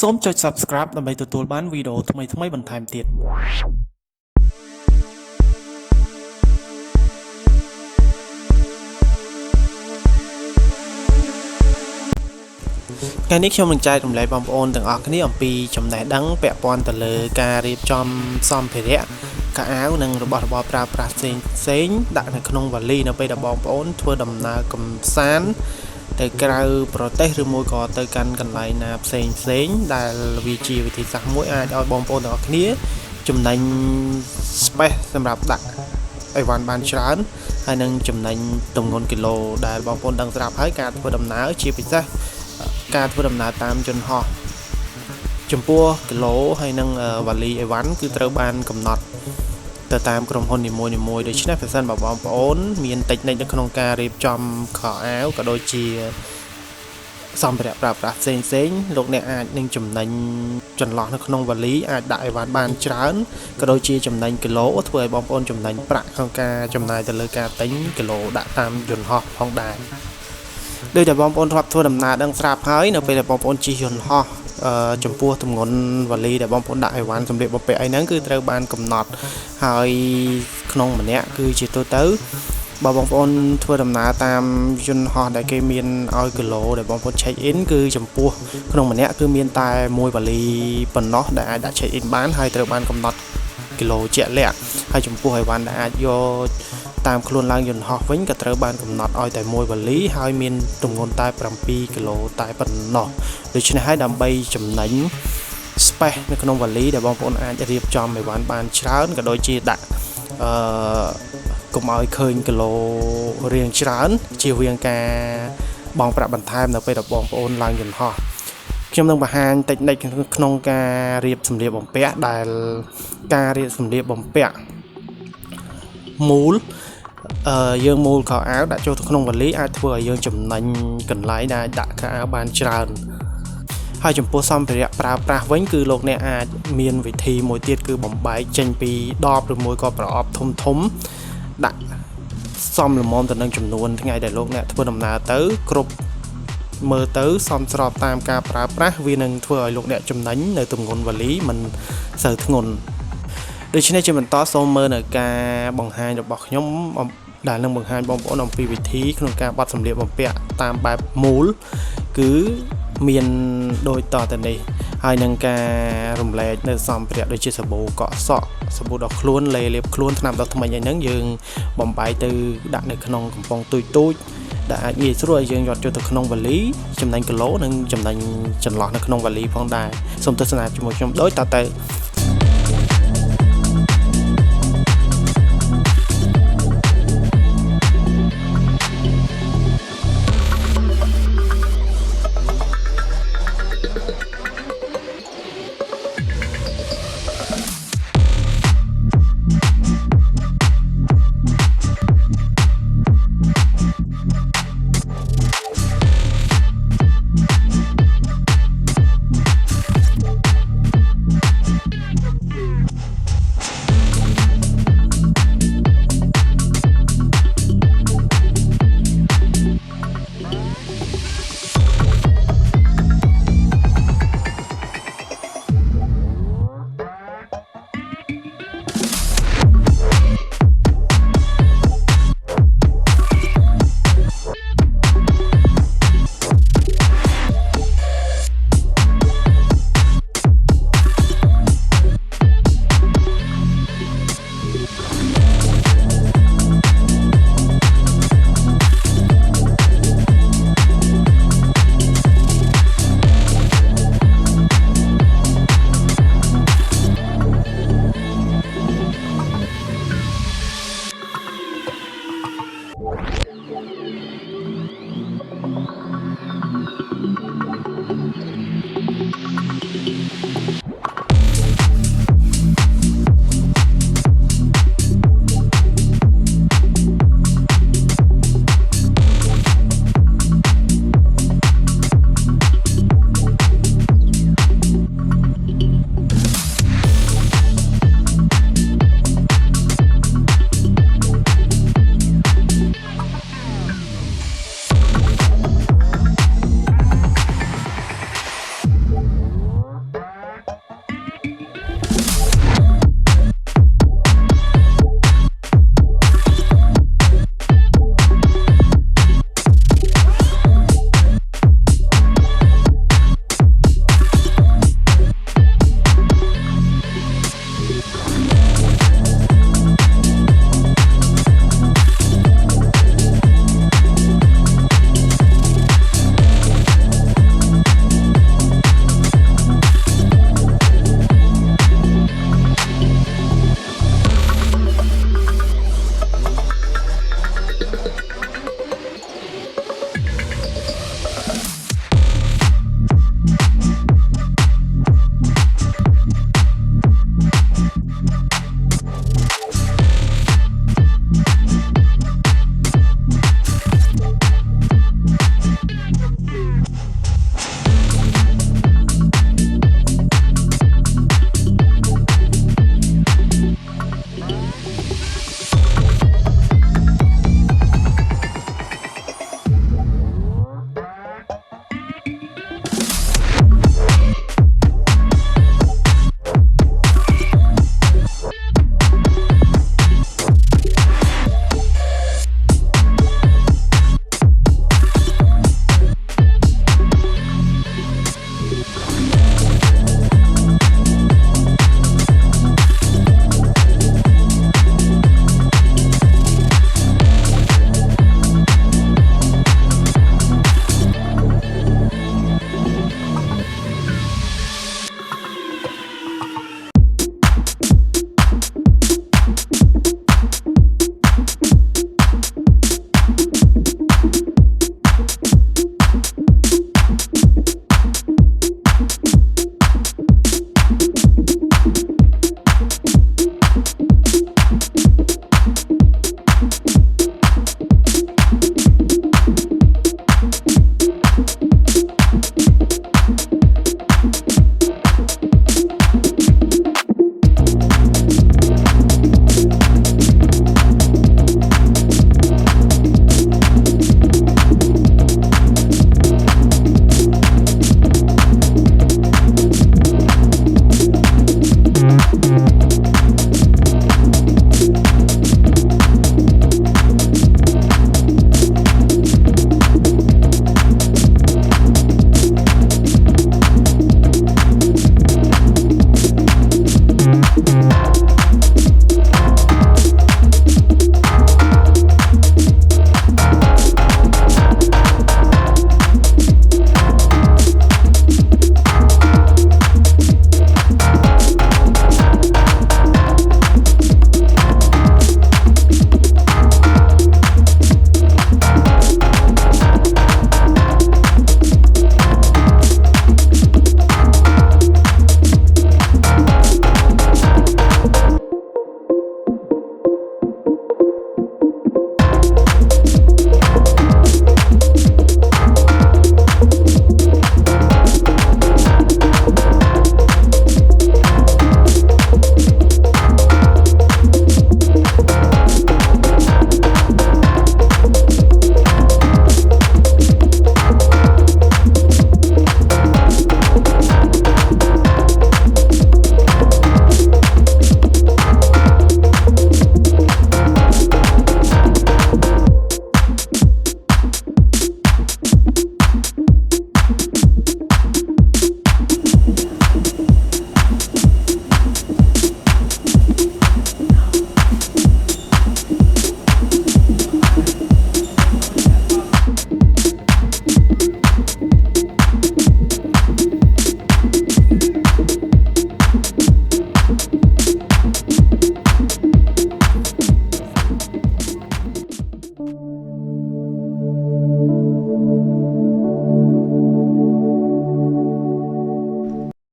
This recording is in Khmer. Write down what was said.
សូមចុច Subscribe ដើម្បីទទួលបានវីដេអូថ្មីៗបន្ថែមទៀតថ្ងៃនេះខ្ញុំនឹងចែករំលែកបងប្អូនទាំងអស់គ្នាអំពីចំណេះដឹងពាក់ព័ន្ធទៅលើការរៀបចំសម្ភារៈកៅអៅនិងរបស់របរប្រើប្រាស់ផ្សេងៗដាក់នៅក្នុងវ៉ាលីនៅពេលដែលបងប្អូនធ្វើដំណើរកម្សាន្តទៅក្រៅប្រទេសឬមួយក៏ទៅកាន់កន្លែងណាផ្សេងដែលវាជាវិធីសាស្ត្រមួយអាចឲ្យបងប្អូនទាំងអស់គ្នាចំណេញ space សម្រាប់ដាក់អីវ៉ាន់បានច្រើនហើយនឹងចំណេញទម្ងន់គីឡូដែលបងប្អូនដឹងស្រាប់ហើយការធ្វើដំណើរជាពិសេសការធ្វើដំណើរតាមយន្តហោះចំពោះគីឡូហើយនឹងវ៉ាលីអីវ៉ាន់គឺត្រូវបានកំណត់ទៅតាមក្រុមហ៊ុននីមួយៗដូច្នេះប្រសិនបើបងប្អូនមានតិចនិចនៅក្នុងការរៀបចំខោអាវក៏ដូចជាសម្ភារៈប្រើប្រាស់ផ្សេងលោកអ្នកអាចនឹងចំណេញចន្លោះនៅក្នុងវ៉ាលីអាចដាក់អីវ៉ាន់បានច្រើនក៏ដូចជាចំណេញគីឡូធ្វើឲ្យបងប្អូនចំណេញប្រាក់ក្នុងការចំណាយទៅលើការទិញគីឡូដាក់តាមយន្តហោះផងដែរដោយតែបងប្អូនធ្លាប់ធ្វើដំណើរដឹងស្រាប់ហើយនៅពេលដែលបងប្អូនជិះយន្តហោះចំពោះទម្ងន់វ៉ាលីដែលបងប្អូនដាក់អីវ៉ាន់សម្លៀកបំពាក់អីហ្នឹងគឺត្រូវបានកំណត់ហើយក្នុងម្នាក់គឺជាទូទៅបើបងប្អូនធ្វើដំណើរតាមយន្តហោះដែលគេមានឲ្យគីឡូដែលបងប្អូន check in គឺចំពោះក្នុងម្នាក់គឺមានតែមួយវ៉ាលីប៉ុណ្ណោះដែលអាចដាក់ check in បានហើយត្រូវបានកំណត់គីឡូជាក់លាក់ហើយចំពោះអីវ៉ាន់ដែលអាចយកតាមខ្លួនឡើងយន្តហោះវិញក៏ត្រូវបានកំណត់ឲ្យតែមួយវ៉ាលីហើយមានទម្ងន់តែ7គីឡូតែប៉ុណ្ណោះដូច្នេះហើយដើម្បីចំណេញ space នៅក្នុងវ៉ាលីដែលបងប្អូនអាចរៀបចំអីវ៉ាន់បានច្រើនក៏ដូចជាដាក់កុំឲ្យឃើញគីឡូរៀងច្រើនជៀសវាងការបង់ប្រាក់បន្ថែមនៅពេលដែលបងប្អូនឡើងយន្តហោះខ្ញុំនឹងបង្ហាញតិចនិចក្នុងការរៀបសម្លៀកបំពាក់ដែលការរៀបសម្លៀកបំពាក់មូលយើងមូលខោអាវដាក់ចូលទៅក្នុងវ៉ាលីអាចធ្វើឲ្យយើងចំណេញកន្លែងដែលដាក់ខោអាវបានច្រើនហើយចំពោះសម្ភារៈប្រើប្រាស់វិញគឺលោកអ្នកអាចមានវិធីមួយទៀតគឺបំបែកចេញពីដបឬមួយក៏ប្រអប់ធំដាក់សមល្មមទៅនឹងចំនួនថ្ងៃដែលលោកអ្នកធ្វើដំណើរទៅគ្រប់មើលទៅសមស្របតាមការប្រើប្រាស់វានឹងធ្វើឲ្យលោកអ្នកចំណេញនៅទម្ងន់វ៉ាលីមិនសូវធ្ងន់ដូច្នេះជាបន្តសូមមើលនៅការបង្ហាញរបស់ខ្ញុំដែលនឹងបង្ហាញបងប្អូនអំពីវិធីក្នុងការបត់សម្លៀកបំពាក់តាមបែបមូលគឺមានដូចតទៅនេះហើយនឹងការរំលែកនៅសម្ភារៈដូចជាសាប៊ូកក់សក់សាប៊ូដុសខ្លួនលេលាបខ្លួនថ្នាំដុសធ្មេញអីហ្នឹងយើងបំបែកទៅដាក់នៅក្នុងកំប៉ុងទូចដែលអាចងាយស្រួលឲ្យយើងយកចូលទៅក្នុងវ៉ាលីចំណេញគីឡូនិងចំណេញចន្លោះនៅក្នុងវ៉ាលីផងដែរសូមទស្សនាជាមួយខ្ញុំដូចតទៅ